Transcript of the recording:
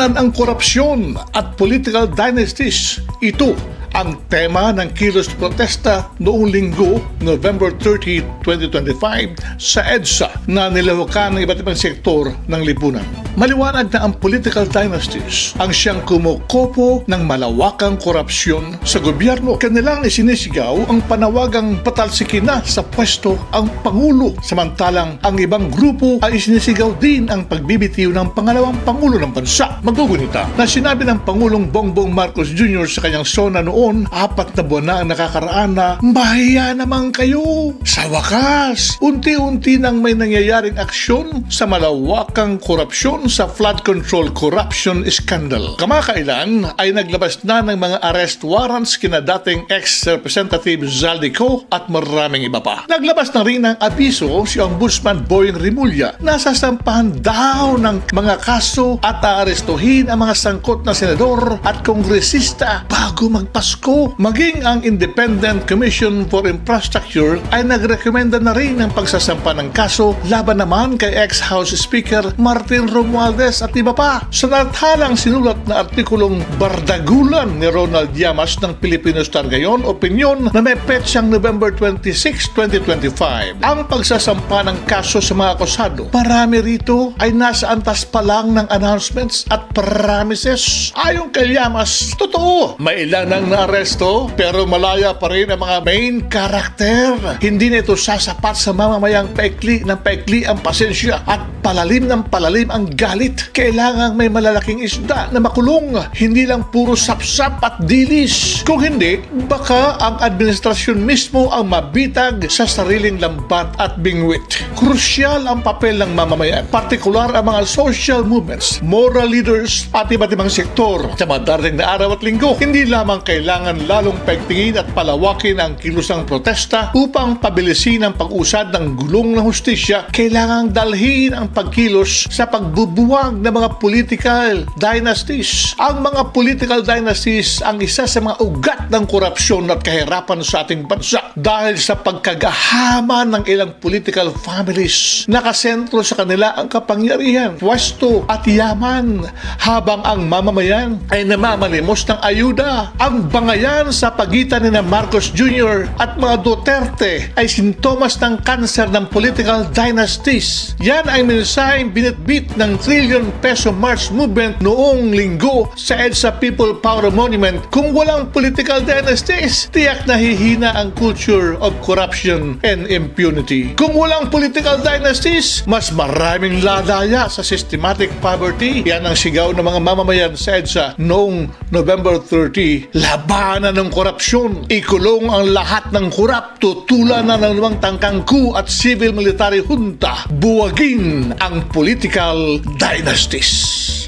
Labanan ang korupsyon at political dynasties. Ito ang tema ng kilos protesta noong linggo, November 30, 2025 sa EDSA na nilawakan ng iba't ibang sektor ng lipunan. Maliwanag na ang political dynasties ang siyang kumukopo ng malawakang korupsyon sa gobyerno. Kanilang isinisigaw ang panawagang patalsikin na sa pwesto ang Pangulo. Samantalang ang ibang grupo ay isinisigaw din ang pagbibitiw ng pangalawang Pangulo ng bansa. Magugunita na sinabi ng Pangulong Bongbong Marcos Jr. sa kanyang sona noon, 4 na buwan na ang nakakaraan na mahiya naman kayo. Sa wakas, unti-unti nang may nangyayaring aksyon sa malawakang korupsyon sa flood control corruption scandal. Kamakailan ay naglabas na ng mga arrest warrants kina dating ex-representative Zaldico at maraming iba pa. Naglabas na rin ng abiso si Ombudsman Boying Rimulya na sasampahan daw ng mga kaso at aarestuhin ang mga sangkot na senador at kongresista bago magpasko. Maging ang Independent Commission for Infrastructure ay nagrekomenda na rin ng pagsasampa ng kaso laban naman kay ex-House Speaker Martin Romualdez at iba pa. Sa natathalang sinulat na artikulong Bardagulan ni Ronald Llamas ng Filipino Star ngayon, opinyon na may petsang November 26, 2025 ang pagsasampa ng kaso sa mga akusado. Marami rito ay nasa antas pa lang ng announcements at promises. Ayon kay Llamas, totoo, may ilan ng naaresto pero malaya pa rin ang mga main character. Hindi na ito sasapat sa mamamayang paikli ng paikli ang pasensya at palalim ng palalim ang galit. Kailangang may malalaking isda na makulong, hindi lang puro sapsap at dilis. Kung hindi, baka ang administrasyon mismo ang mabitag sa sariling lambat at bingwit. Krusyal ang papel ng mamamayan, partikular ang mga social movements, moral leaders at iba't ibang sektor. Sa mga darating na araw at linggo, hindi lamang kailangan lalong pagtingin at palawakin ang kilusang protesta upang pabilisin ang pag-usad ng gulong na hustisya. Kailangang dalhin ang pagkilos sa pagbubuwag ng mga political dynasties. Ang mga political dynasties ang isa sa mga ugat ng korupsyon at kahirapan sa ating bansa dahil sa pagkagahama ng ilang political families. Nakasentro sa kanila ang kapangyarihan, pwesto at yaman habang ang mamamayan ay namamalimos ng ayuda. Ang bangayan sa pagitan ni Marcos Jr. at mga Duterte ay sintomas ng kanser ng political dynasties. Yan ay mensaheng binitbit ng trillion peso March movement noong linggo sa EDSA People Power Monument. Kung walang political dynasties, tiyak na hihina ang culture of corruption and impunity. Kung walang political dynasties, mas maraming ladaya sa systematic poverty. Yan ang sigaw ng mga mamamayan sa EDSA noong November 30. Labanan ng korupsyon, ikulong ang lahat ng korap, tutulan na ng lumang tangkang coup at civil military junta, buwagin ang political dynasties.